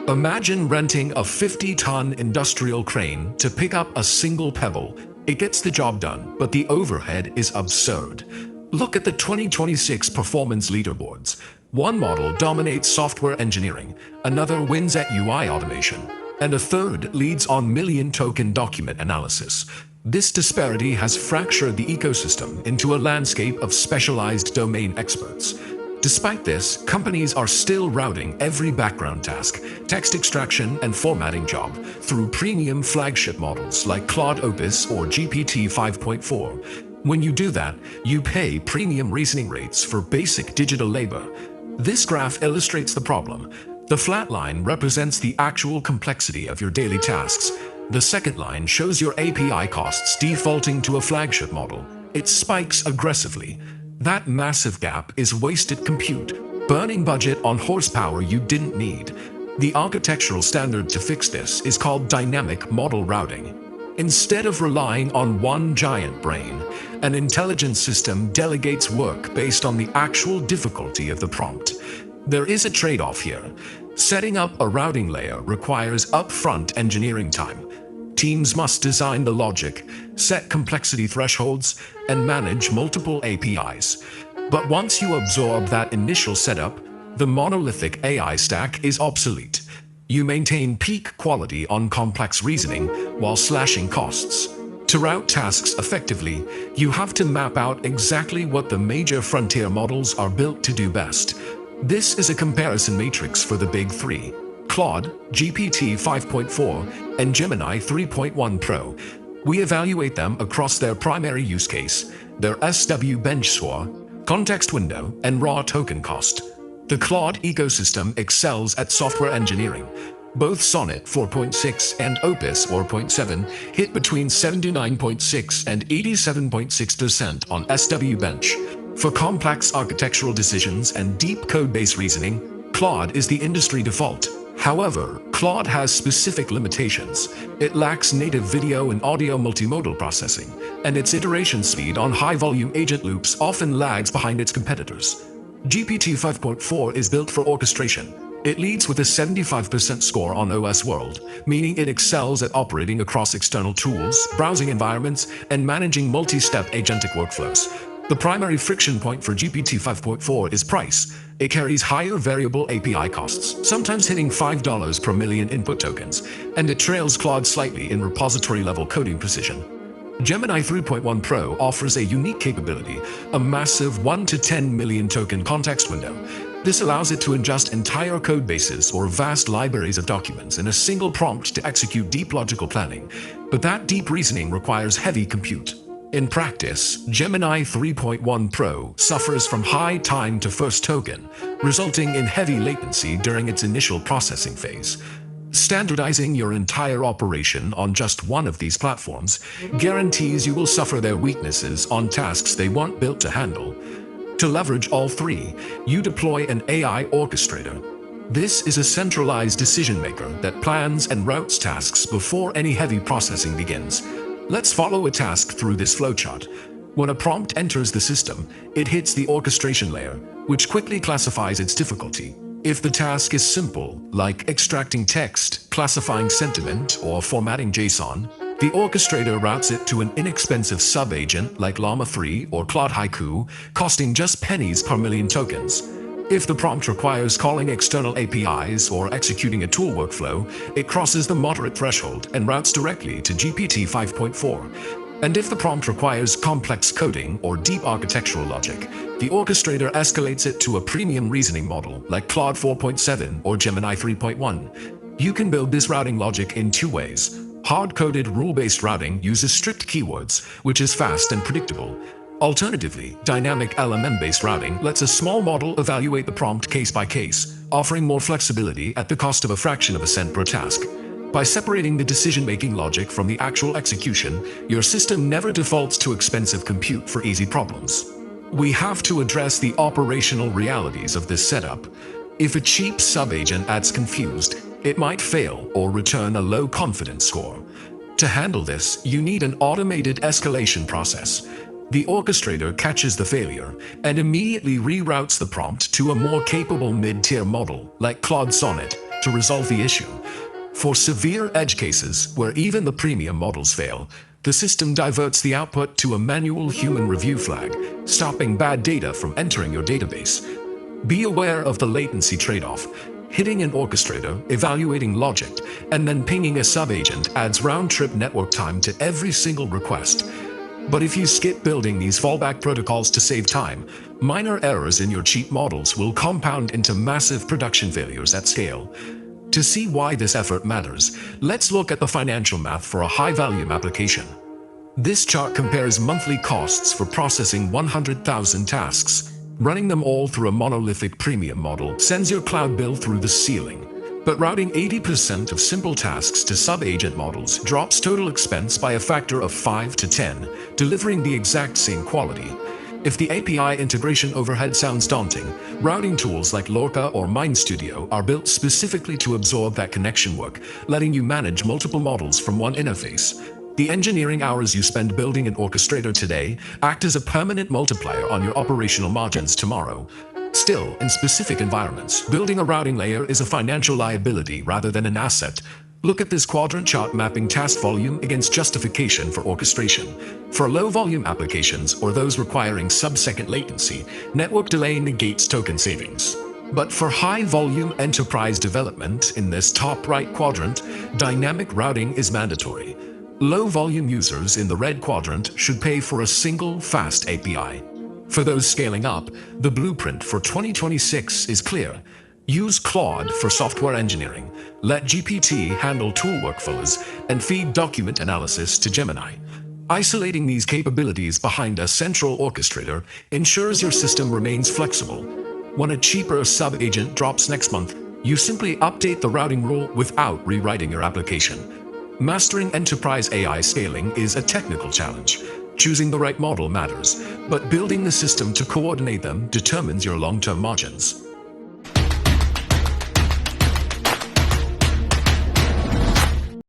Imagine renting a 50-ton industrial crane to pick up a single pebble. It gets the job done, but the overhead is absurd. Look at the 2026 performance leaderboards. One model dominates software engineering, another wins at UI automation, and a third leads on million-token document analysis. This disparity has fractured the ecosystem into a landscape of specialized domain experts. Despite this, companies are still routing every background task, text extraction, and formatting job through premium flagship models like Claude Opus or GPT 5.4. When you do that, you pay premium reasoning rates for basic digital labor. This graph illustrates the problem. The flat line represents the actual complexity of your daily tasks. The second line shows your API costs defaulting to a flagship model. It spikes aggressively. That massive gap is wasted compute, burning budget on horsepower you didn't need. The architectural standard to fix this is called dynamic model routing. Instead of relying on one giant brain, an intelligent system delegates work based on the actual difficulty of the prompt. There is a trade-off here. Setting up a routing layer requires upfront engineering time. Teams must design the logic, set complexity thresholds, and manage multiple APIs. But once you absorb that initial setup, the monolithic AI stack is obsolete. You maintain peak quality on complex reasoning while slashing costs. To route tasks effectively, you have to map out exactly what the major frontier models are built to do best. This is a comparison matrix for the big three: Claude, GPT 5.4, and Gemini 3.1 Pro. We evaluate them across their primary use case, their SW bench score, context window, and raw token cost. The Claude ecosystem excels at software engineering. Both Sonnet 4.6 and Opus 4.7 hit between 79.6 and 87.6% on SW bench. For complex architectural decisions and deep code-based reasoning, Claude is the industry default. However, Claude has specific limitations. It lacks native video and audio multimodal processing, and its iteration speed on high-volume agent loops often lags behind its competitors. GPT 5.4 is built for orchestration. It leads with a 75% score on OS World, meaning it excels at operating across external tools, browsing environments, and managing multi-step agentic workflows. The primary friction point for GPT 5.4 is price. It carries higher variable API costs, sometimes hitting $5 per million input tokens, and it trails Claude slightly in repository-level coding precision. Gemini 3.1 Pro offers a unique capability, a massive 1 to 10 million token context window. This allows it to ingest entire code bases or vast libraries of documents in a single prompt to execute deep logical planning. But that deep reasoning requires heavy compute. In practice, Gemini 3.1 Pro suffers from high time to first token, resulting in heavy latency during its initial processing phase. Standardizing your entire operation on just one of these platforms guarantees you will suffer their weaknesses on tasks they weren't built to handle. To leverage all three, you deploy an AI orchestrator. This is a centralized decision maker that plans and routes tasks before any heavy processing begins. Let's follow a task through this flowchart. When a prompt enters the system, it hits the orchestration layer, which quickly classifies its difficulty. If the task is simple, like extracting text, classifying sentiment, or formatting JSON, the orchestrator routes it to an inexpensive sub-agent like Llama 3 or Claude Haiku, costing just pennies per million tokens. If the prompt requires calling external APIs or executing a tool workflow, it crosses the moderate threshold and routes directly to GPT 5.4. And if the prompt requires complex coding or deep architectural logic, the orchestrator escalates it to a premium reasoning model like Claude 4.7 or Gemini 3.1. You can build this routing logic in two ways. Hard-coded rule-based routing uses strict keywords, which is fast and predictable. Alternatively, dynamic LMM-based routing lets a small model evaluate the prompt case by case, offering more flexibility at the cost of a fraction of a cent per task. By separating the decision-making logic from the actual execution, your system never defaults to expensive compute for easy problems. We have to address the operational realities of this setup. If a cheap sub-agent acts confused, it might fail or return a low confidence score. To handle this, you need an automated escalation process. The orchestrator catches the failure and immediately reroutes the prompt to a more capable mid-tier model, like Claude Sonnet, to resolve the issue. For severe edge cases, where even the premium models fail, the system diverts the output to a manual human review flag, stopping bad data from entering your database. Be aware of the latency trade-off. Hitting an orchestrator, evaluating logic, and then pinging a sub-agent adds round-trip network time to every single request. But if you skip building these fallback protocols to save time, minor errors in your cheap models will compound into massive production failures at scale. To see why this effort matters, let's look at the financial math for a high-volume application. This chart compares monthly costs for processing 100,000 tasks. Running them all through a monolithic premium model sends your cloud bill through the ceiling. But routing 80% of simple tasks to sub-agent models drops total expense by a factor of 5 to 10, delivering the exact same quality. If the API integration overhead sounds daunting, routing tools like Lorca or MindStudio are built specifically to absorb that connection work, letting you manage multiple models from one interface. The engineering hours you spend building an orchestrator today act as a permanent multiplier on your operational margins tomorrow. Still, in specific environments, building a routing layer is a financial liability rather than an asset. Look at this quadrant chart mapping task volume against justification for orchestration. For low-volume applications or those requiring sub-second latency, network delay negates token savings. But for high-volume enterprise development in this top right quadrant, dynamic routing is mandatory. Low-volume users in the red quadrant should pay for a single fast API. For those scaling up, the blueprint for 2026 is clear. Use Claude for software engineering, let GPT handle tool workflows, and feed document analysis to Gemini. Isolating these capabilities behind a central orchestrator ensures your system remains flexible. When a cheaper sub-agent drops next month, you simply update the routing rule without rewriting your application. Mastering enterprise AI scaling is a technical challenge. Choosing the right model matters, but building the system to coordinate them determines your long-term margins.